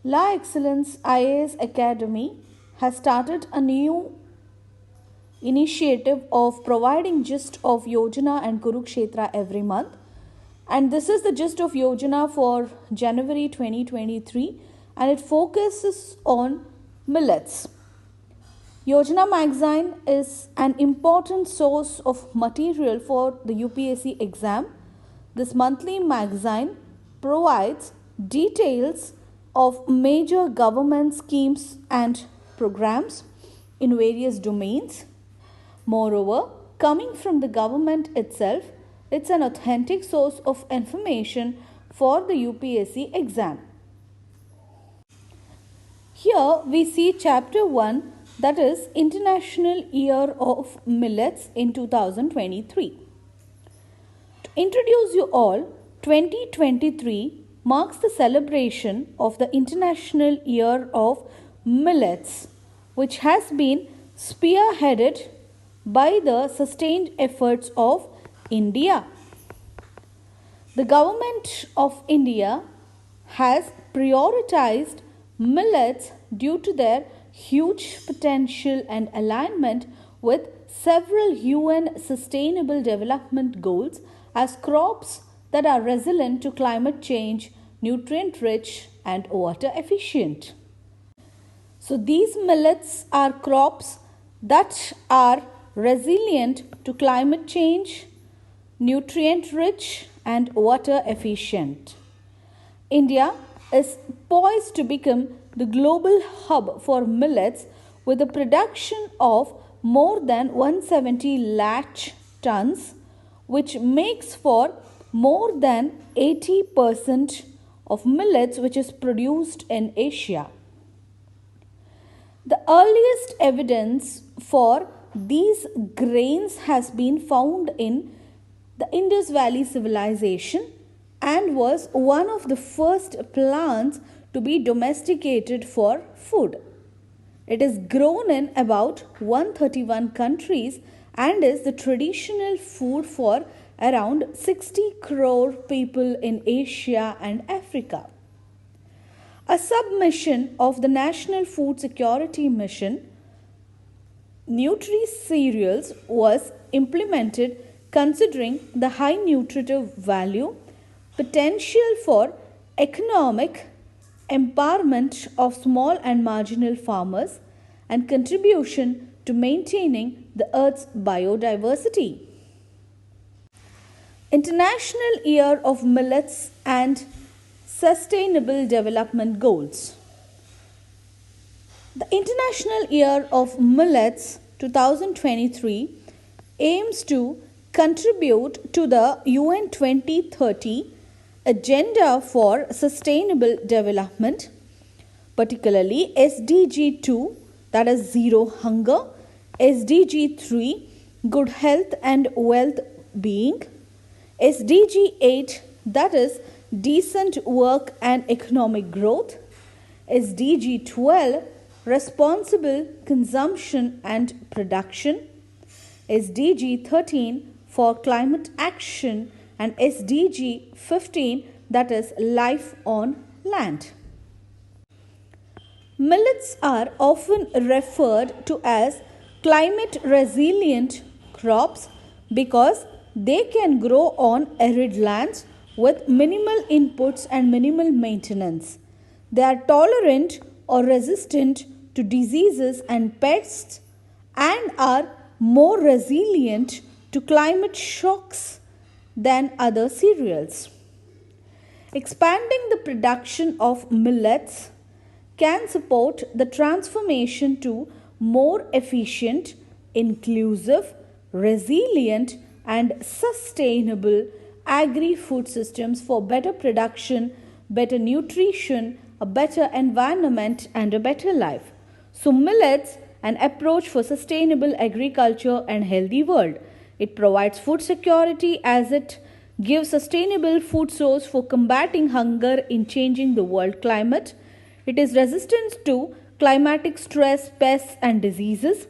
La Excellence IAS Academy has started a new initiative of providing gist of Yojana and Kurukshetra every month. And this is the gist of Yojana for January 2023, and it focuses on millets. Yojana magazine is an important source of material for the UPSC exam. This monthly magazine provides details of major government schemes and programs in various domains. Moreover, coming from the government itself, it's an authentic source of information for the UPSC exam. Here we see Chapter-01, that is International Year of Millets in 2023. To introduce you all, 2023 marks the celebration of the International Year of Millets, which has been spearheaded by the sustained efforts of India. The Government of India has prioritized millets due to their huge potential and alignment with several UN Sustainable Development Goals as crops that are resilient to climate change, nutrient rich and water efficient. So these millets are crops that are resilient to climate change, nutrient rich and water efficient. India is poised to become the global hub for millets with a production of more than 170 lakh tons, which makes for more than 80% of millets which is produced in Asia. The earliest evidence for these grains has been found in the Indus Valley civilization and was one of the first plants to be domesticated for food. It is grown in about 131 countries and is the traditional food for around 60 crore people in Asia and Africa. A submission of the National Food Security Mission, Nutri-Cereals was implemented considering the high nutritive value, potential for economic empowerment of small and marginal farmers, and contribution to maintaining the Earth's biodiversity. International Year of Millets and Sustainable Development Goals. The International Year of Millets 2023 aims to contribute to the UN 2030 Agenda for Sustainable Development, particularly SDG 2, that is Zero Hunger, SDG 3, Good Health and Well-being, SDG 8, that is Decent Work and Economic Growth, SDG 12, Responsible Consumption and Production, SDG 13 for Climate Action, and SDG 15, that is Life on Land. Millets are often referred to as climate resilient crops because they can grow on arid lands with minimal inputs and minimal maintenance. They are tolerant or resistant to diseases and pests and are more resilient to climate shocks than other cereals. Expanding the production of millets can support the transformation to more efficient, inclusive, resilient and sustainable agri-food systems for better production, better nutrition, a better environment and a better life. So millets, an approach for sustainable agriculture and healthy world. It provides food security as it gives sustainable food source for combating hunger in changing the world climate. It is resistant to climatic stress, pests and diseases.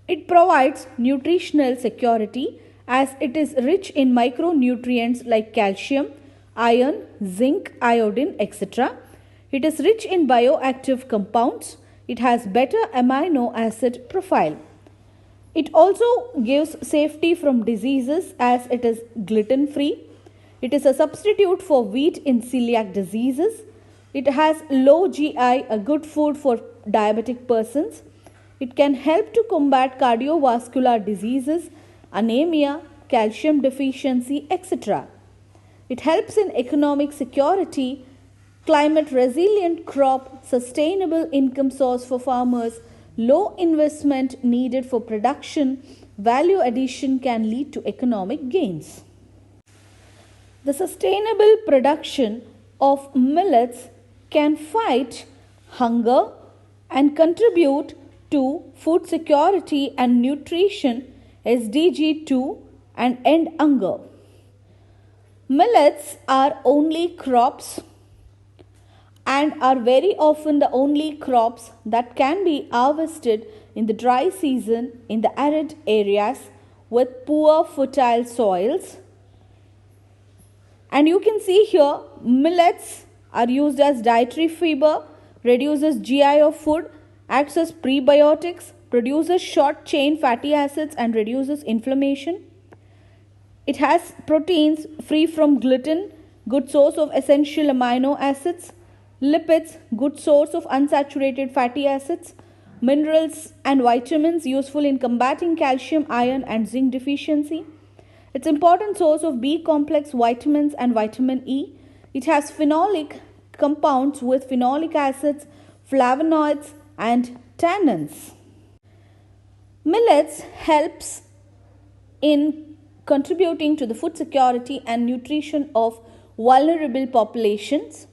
It provides nutritional security as it is rich in micronutrients like calcium, iron, zinc, iodine, etc. It is rich in bioactive compounds. It has better amino acid profile. It also gives safety from diseases as it is gluten free. It is a substitute for wheat in celiac diseases. It has low GI, a good food for diabetic persons. It can help to combat cardiovascular diseases, anemia, calcium deficiency, etc. It helps in economic security, climate resilient crop, sustainable income source for farmers, low investment needed for production, value addition can lead to economic gains. The sustainable production of millets can fight hunger and contribute to food security and nutrition SDG 2 and end hunger. Millets are only crops and are very often the only crops that can be harvested in the dry season in the arid areas with poor fertile soils. And you can see here millets are used as dietary fiber, reduces GI of food, acts as prebiotics, produces short chain fatty acids and reduces inflammation. It has proteins free from gluten, good source of essential amino acids, lipids, good source of unsaturated fatty acids, minerals and vitamins useful in combating calcium, iron and zinc deficiency. It's important source of B complex vitamins and vitamin E. It has phenolic compounds with phenolic acids, flavonoids and tannins. Millets helps in contributing to the food security and nutrition of vulnerable populations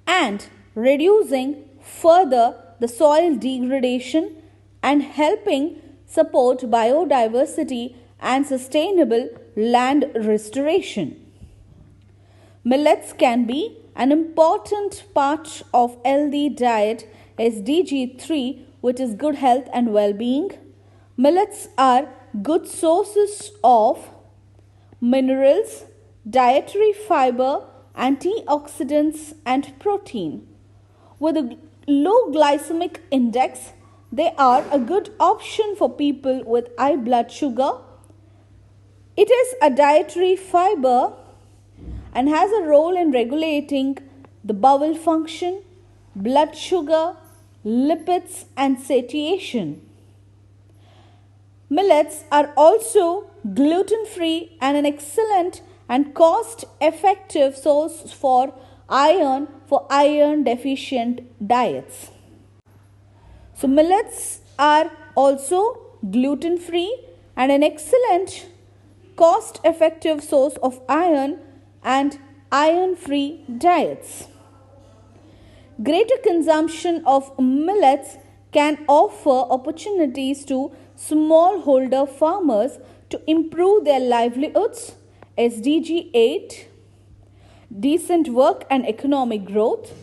and reducing further the soil degradation and helping support biodiversity and sustainable land restoration. Millets can be an important part of healthy diet SDG 3, which is good health and well-being. Millets are good sources of minerals, dietary fiber, antioxidants and protein. With a low glycemic index, they are a good option for people with high blood sugar. It is a dietary fiber and has a role in regulating the bowel function, blood sugar, lipids and satiation. Millets are also gluten-free and an excellent and cost-effective source for iron deficient diets. So millets are also gluten-free and an excellent cost-effective source of iron and iron-free diets. Greater consumption of millets can offer opportunities to smallholder farmers to improve their livelihoods, SDG 8, decent work and economic growth.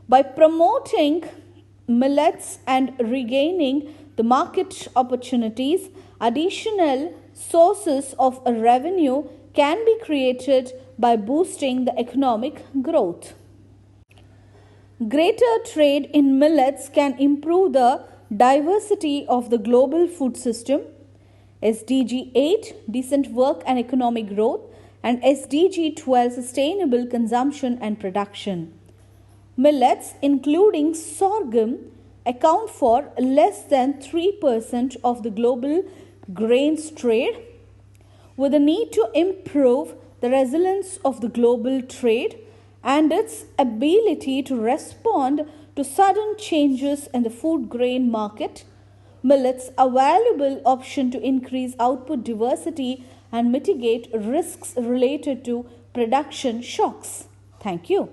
By promoting millets and regaining the market opportunities, additional sources of revenue can be created by boosting the economic growth. Greater trade in millets can improve the diversity of the global food system, SDG 8, decent work and economic growth, and SDG 12, sustainable consumption and production. Millets, including sorghum, account for less than 3% of the global grains trade. With the need to improve the resilience of the global trade and its ability to respond to sudden changes in the food grain market, millets are a valuable option to increase output diversity and mitigate risks related to production shocks. Thank you.